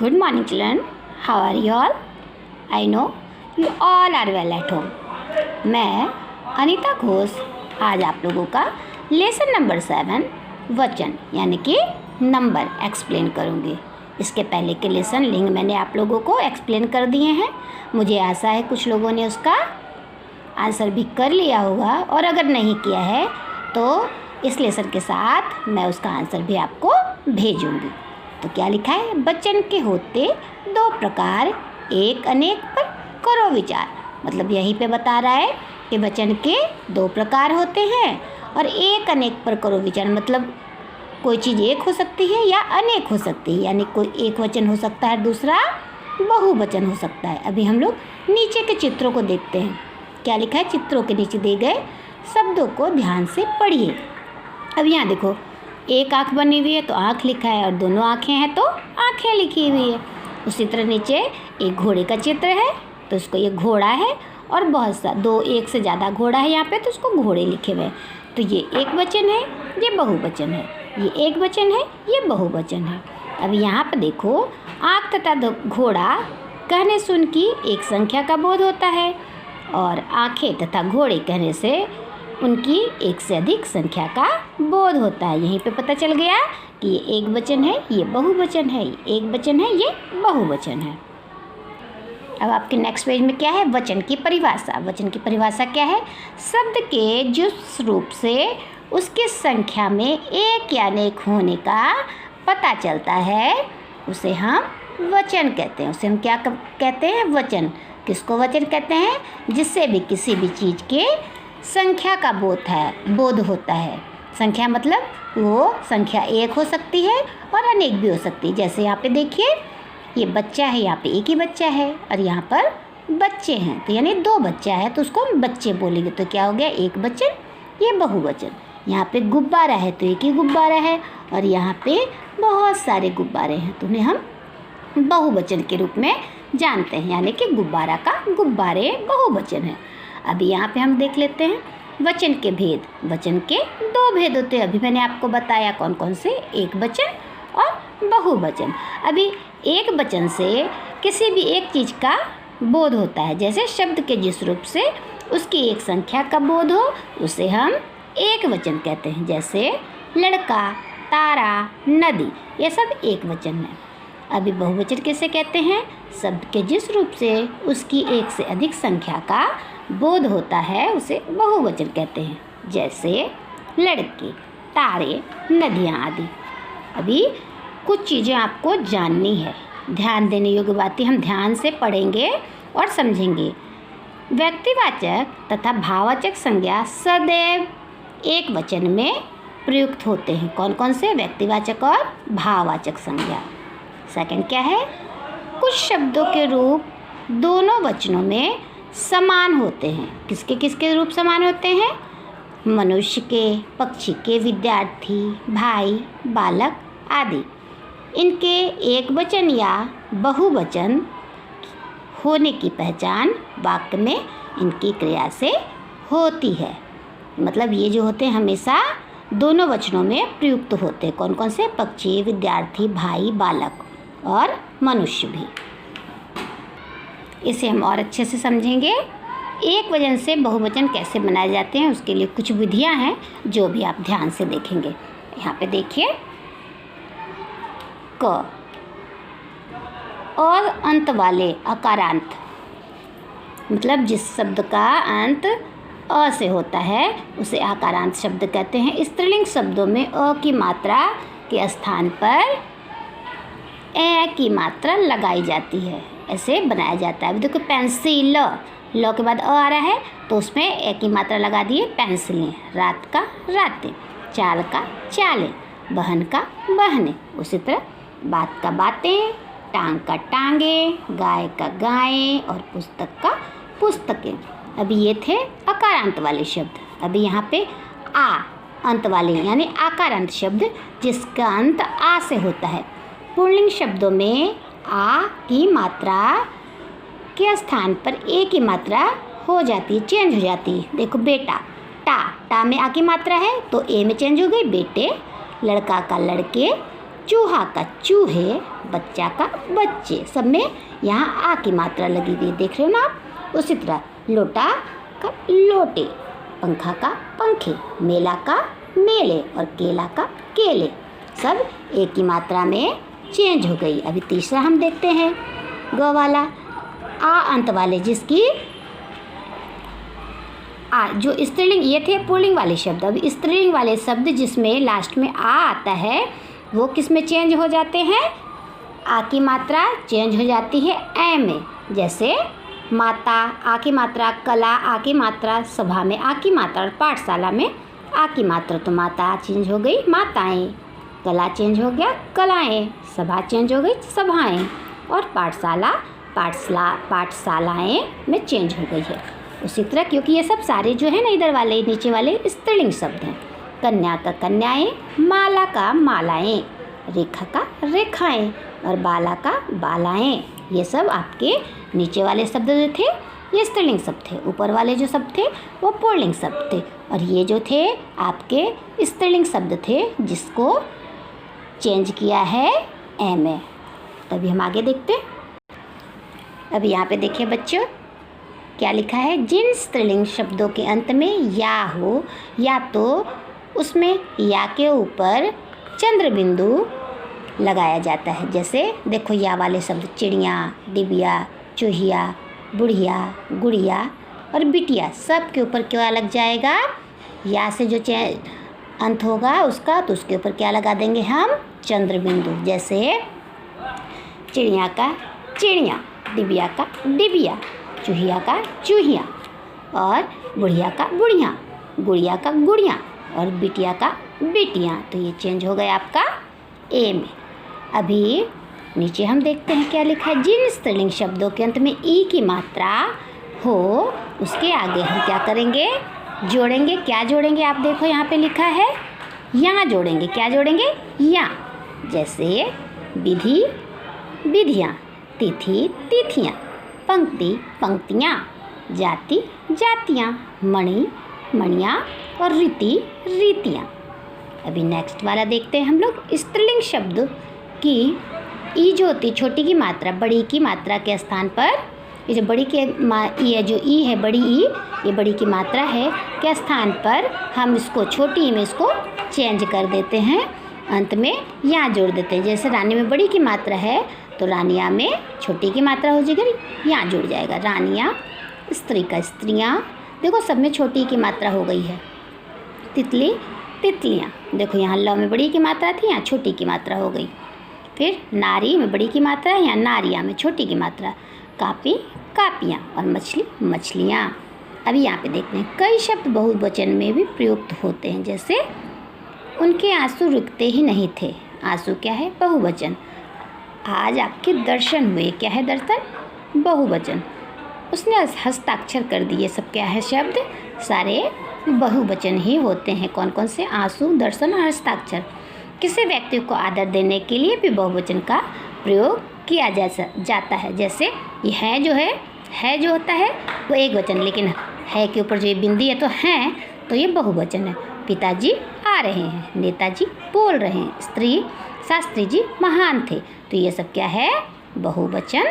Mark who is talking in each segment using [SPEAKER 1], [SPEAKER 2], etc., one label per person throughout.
[SPEAKER 1] Good morning, children. How are you all? I know you all are well at home. मैं अनीता घोष आज आप लोगों का लेसन नंबर 7 वचन यानी कि नंबर एक्सप्लेन करूँगी। इसके पहले के लेसन लिंक मैंने आप लोगों को एक्सप्लेन कर दिए हैं। मुझे आशा है कुछ लोगों ने उसका आंसर भी कर लिया होगा, और अगर नहीं किया है तो इस लेसन के साथ मैं उसका आंसर भी आपको भेजूँगी। तो क्या लिखा है? वचन के होते दो प्रकार, एक अनेक पर करो विचार। मतलब यहीं पे बता रहा है कि वचन के दो प्रकार होते हैं और एक अनेक पर करो विचार। मतलब कोई चीज़ एक हो सकती है या अनेक हो सकती है, यानी कोई एक वचन हो सकता है, दूसरा बहुवचन हो सकता है। अभी हम लोग नीचे के चित्रों को देखते हैं। क्या लिखा है? चित्रों के नीचे दिए गए शब्दों को ध्यान से पढ़िए। अब यहाँ देखो, एक आँख बनी हुई है तो आँख लिखा है, और दोनों आँखें हैं तो आँखें लिखी हुई है। उसी तरह नीचे एक घोड़े का चित्र है तो उसको ये घोड़ा है, और बहुत सा एक से ज़्यादा घोड़ा है यहाँ पे तो उसको घोड़े लिखे हुए हैं। तो ये एक वचन है, ये बहुवचन है, ये एक वचन है, ये बहुवचन है। अब यहाँ पर देखो, आँख तथा घोड़ा कहने से उनकी एक संख्या का बोध होता है, और आँखें तथा घोड़े कहने से उनकी एक से अधिक संख्या का बोध होता है। यहीं पे पता चल गया कि ये एक वचन है, ये बहुवचन है, ये एक वचन है, ये बहुवचन है। अब आपके नेक्स्ट पेज में क्या है? वचन की परिभाषा। वचन की परिभाषा क्या है? शब्द के जिस रूप से उसकी संख्या में एक या अनेक होने का पता चलता है उसे हम वचन कहते हैं। उसे हम क्या कहते हैं? वचन। किसको वचन कहते हैं? जिससे भी किसी भी चीज़ के संख्या का बोध होता है। संख्या मतलब वो संख्या एक हो सकती है और अनेक भी हो सकती है। जैसे यहाँ पे देखिए, ये बच्चा है, यहाँ पे एक ही बच्चा है, और यहाँ पर बच्चे हैं तो यानी दो बच्चा है तो उसको हम बच्चे बोलेंगे। तो क्या हो गया? एक वचन, ये बहुवचन। यहाँ पे गुब्बारा है तो एक ही गुब्बारा है, और यहाँ पे बहुत सारे गुब्बारे हैं तो उन्हें हम बहुवचन के रूप में जानते हैं, यानी कि गुब्बारा का गुब्बारे बहुवचन है। अभी यहाँ पे हम देख लेते हैं वचन के भेद। वचन के दो भेद होते हैं, अभी मैंने आपको बताया कौन कौन से, एक वचन और बहुवचन। अभी एक वचन से किसी भी एक चीज़ का बोध होता है, जैसे शब्द के जिस रूप से उसकी एक संख्या का बोध हो उसे हम एक वचन कहते हैं। जैसे लड़का, तारा, नदी, ये सब एक वचन है। अभी बहुवचन किसे कहते हैं? शब्द के जिस रूप से उसकी एक से अधिक संख्या का बोध होता है उसे बहुवचन कहते हैं। जैसे लड़के, तारे, नदियाँ आदि। अभी कुछ चीज़ें आपको जाननी है, ध्यान देने योग्य बातें हम ध्यान से पढ़ेंगे और समझेंगे। व्यक्तिवाचक तथा भाववाचक संज्ञा सदैव एक वचन में प्रयुक्त होते हैं। कौन कौन से? व्यक्तिवाचक और भाववाचक संज्ञा। सेकंड क्या है? कुछ शब्दों के रूप दोनों वचनों में समान होते हैं। किसके किसके रूप समान होते हैं? मनुष्य के, पक्षी के, विद्यार्थी, भाई, बालक आदि। इनके एक वचन या बहुवचन होने की पहचान वाक्य में इनकी क्रिया से होती है। मतलब ये जो होते हैं हमेशा दोनों वचनों में प्रयुक्त होते हैं। कौन कौन से? पक्षी, विद्यार्थी, भाई, बालक और मनुष्य भी। इसे हम और अच्छे से समझेंगे। एक वचन से बहुवचन कैसे बनाए जाते हैं उसके लिए कुछ विधियां हैं जो भी आप ध्यान से देखेंगे। यहाँ पे देखिए, क और अंत वाले अकारांत, मतलब जिस शब्द का अंत अ से होता है उसे आकारांत शब्द कहते हैं। स्त्रीलिंग शब्दों में अ की मात्रा के स्थान पर ए की मात्रा लगाई जाती है, ऐसे बनाया जाता है। अब देखो, पेंसिल, ल के बाद अ आ रहा है तो उसमें ए की मात्रा लगा दिए, पेंसिलें। रात का रातें, चाल का चालें, बहन का बहनें। उसी तरह बात का बातें, टांग का टांगे, गाय का गायें, और पुस्तक का पुस्तकें। अभी ये थे अकारांत वाले शब्द। अभी यहाँ पे आ अंत वाले यानी आकारांत शब्द जिसका अंत आ से होता है। पुल्लिंग शब्दों में आ की मात्रा के स्थान पर ए की मात्रा हो जाती है, चेंज हो जाती है। देखो, बेटा, टा में आ की मात्रा है तो ए में चेंज हो गई, बेटे। लड़का का लड़के, चूहा का चूहे, बच्चा का बच्चे, सब में यहाँ आ की मात्रा लगी हुई है, देख रहे हो ना आप। उसी तरह लोटा का लोटे, पंखा का पंखे, मेला का मेले और केला का केले, सब एक की मात्रा में चेंज हो गई। अभी तीसरा हम देखते हैं ग वाला, आ अंत वाले, जिसकी जो स्त्रीलिंग, ये थे पुल्लिंग वाले शब्द। अब स्त्रीलिंग वाले शब्द जिसमें लास्ट में आ आता है वो किस में चेंज हो जाते हैं? आ की मात्रा चेंज हो जाती है ए में। जैसे माता आ की मात्रा, कला आ की मात्रा, सभा में आ की मात्रा, और पाठशाला में आ की मात्रा। तो माता चेंज हो गई माताएं, कला चेंज हो गया कलाएं, सभा चेंज हो गई सभाएं, और पाठशालाएं में चेंज हो गई है। उसी तरह क्योंकि ये सब सारे जो है ना इधर वाले नीचे वाले स्त्रीलिंग शब्द हैं। कन्या का कन्याएं, माला का मालाएं, रेखा का रेखाएं, और बाला का बालाएं। ये सब आपके नीचे वाले शब्द जो थे ये स्त्रीलिंग शब्द थे, ऊपर वाले जो शब्द थे वो पुल्लिंग शब्द थे, और ये जो थे आपके स्त्रीलिंग शब्द थे जिसको चेंज किया है ए में। तभी हम आगे देखते हैं। अभी यहाँ पे देखिए बच्चों क्या लिखा है, जिन स्त्रीलिंग शब्दों के अंत में या हो या तो उसमें या के ऊपर चंद्र बिंदु लगाया जाता है। जैसे देखो या वाले शब्द चिड़िया, डिबिया, चूहिया, बुढ़िया, गुड़िया और बिटिया, सब के ऊपर क्या लग जाएगा? या से जो अंत होगा उसका, तो उसके ऊपर क्या लगा देंगे हम? चंद्र बिंदु। जैसे चिड़िया का चिड़िया, डिबिया का डिबिया, चूहिया का चूहिया, और बुढ़िया का बुढ़िया, गुड़िया का गुड़िया, और बिटिया का बिटियाँ। तो ये चेंज हो गया आपका ए में। अभी नीचे हम देखते हैं क्या लिखा है, जिन स्त्रीलिंग शब्दों के अंत में ई की मात्रा हो उसके आगे हम क्या करेंगे? जोड़ेंगे। क्या जोड़ेंगे? आप देखो यहाँ पे लिखा है यहाँ जोड़ेंगे। क्या जोड़ेंगे? यहाँ। जैसे विधि विधियाँ, तिथि तिथियाँ, पंक्ति पंक्तियाँ, जाति जातियाँ, मणि मणियाँ, और रीति रीतियाँ। अभी नेक्स्ट वाला देखते हैं हम लोग। स्त्रीलिंग शब्द की ई जो होती है छोटी की मात्रा बड़ी की मात्रा के स्थान पर, ये जो बड़ी के ई है, जो ई है बड़ी ई, ये बड़ी की मात्रा है के स्थान पर हम इसको छोटी ई में इसको चेंज कर देते हैं, अंत में यहाँ जोड़ देते हैं। जैसे रानी में बड़ी की मात्रा है तो रानिया में छोटी की मात्रा हो जाएगी, यहाँ जुड़ जाएगा रानिया। स्त्री का स्त्रियाँ, देखो सब में छोटी की मात्रा हो गई है। तितली तितलियाँ, देखो यहाँ ल में बड़ी की मात्रा थी, यहाँ छोटी की मात्रा हो गई। फिर नारी में बड़ी की मात्रा है, यहाँ नारिया में छोटी की मात्रा। कापी कापियाँ, और मछली मछलियाँ। अभी यहाँ पे देखते हैं कई शब्द बहुवचन में भी प्रयुक्त होते हैं। जैसे उनके आंसू रुकते ही नहीं थे, आंसू क्या है? बहुवचन। आज आपके दर्शन हुए, क्या है दर्शन? बहुवचन। उसने हस्ताक्षर कर दिए, सब क्या है? शब्द सारे बहुवचन ही होते हैं। कौन कौन से? आंसू, दर्शन और हस्ताक्षर। किसी व्यक्ति को आदर देने के लिए भी बहुवचन का प्रयोग किया जाता है। जैसे ये है जो होता है वो एक वचन, लेकिन है के ऊपर जो ये बिंदी है तो ये बहुवचन है। पिताजी आ रहे हैं, नेताजी बोल रहे हैं, स्त्री शास्त्री जी महान थे, तो ये सब क्या है? बहुवचन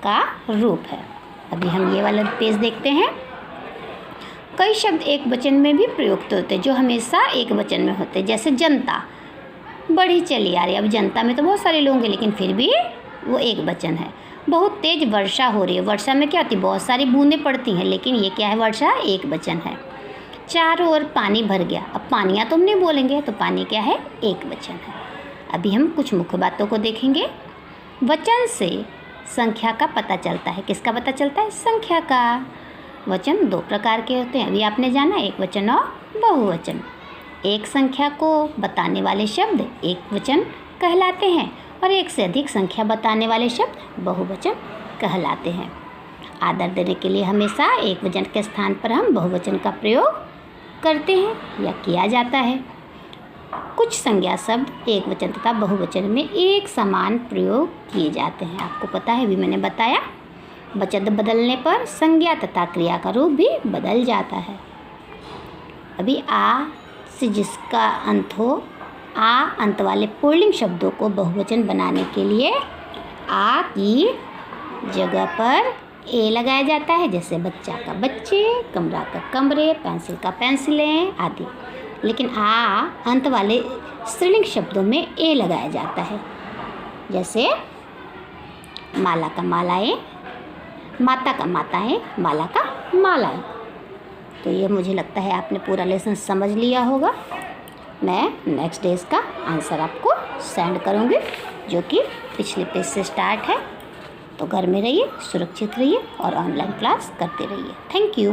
[SPEAKER 1] का रूप है। अभी हम ये वाला पेज देखते हैं। कई शब्द एक वचन में भी प्रयुक्त होते हैं जो हमेशा एक वचन में होते हैं। जैसे जनता बढ़ी चली आ रही है, अब जनता में तो बहुत सारे लोग हैं लेकिन फिर भी वो एक वचन है। बहुत तेज़ वर्षा हो रही है, वर्षा में क्या होती है? बहुत सारी बूंदें पड़ती हैं, लेकिन ये क्या है? वर्षा एक वचन है। चारों ओर पानी भर गया, अब पानियाँ तो हम नहीं बोलेंगे, तो पानी क्या है? एक वचन है। अभी हम कुछ मुख्य बातों को देखेंगे। वचन से संख्या का पता चलता है। किसका पता चलता है? संख्या का। वचन दो प्रकार के होते हैं, अभी आपने जाना, एक वचन और बहुवचन। एक संख्या को बताने वाले शब्द एक वचन कहलाते हैं, और एक से अधिक संख्या बताने वाले शब्द बहुवचन कहलाते हैं। आदर देने के लिए हमेशा एक वचन के स्थान पर हम बहुवचन का प्रयोग करते हैं या किया जाता है। कुछ संज्ञा शब्द एक वचन तथा बहुवचन में एक समान प्रयोग किए जाते हैं। आपको पता है, भी मैंने बताया, वचन बदलने पर संज्ञा तथा क्रिया का रूप भी बदल जाता है। अभी आ से जिसका अंत हो आ अंत वाले पुल्लिंग शब्दों को बहुवचन बनाने के लिए आ की जगह पर ए लगाया जाता है, जैसे बच्चा का बच्चे, कमरा का कमरे, पेंसिल का पेंसिलें आदि। लेकिन आ अंत वाले स्त्रीलिंग शब्दों में ए लगाया जाता है, जैसे माला का मालाएं, माता का माताएं, माला का मालाएं। तो ये मुझे लगता है आपने पूरा लेसन समझ लिया होगा। मैं नेक्स्ट डे इसका आंसर आपको सेंड करूँगी, जो कि पिछले पेज से स्टार्ट है। तो घर में रहिए, सुरक्षित रहिए और ऑनलाइन क्लास करते रहिए। Thank you.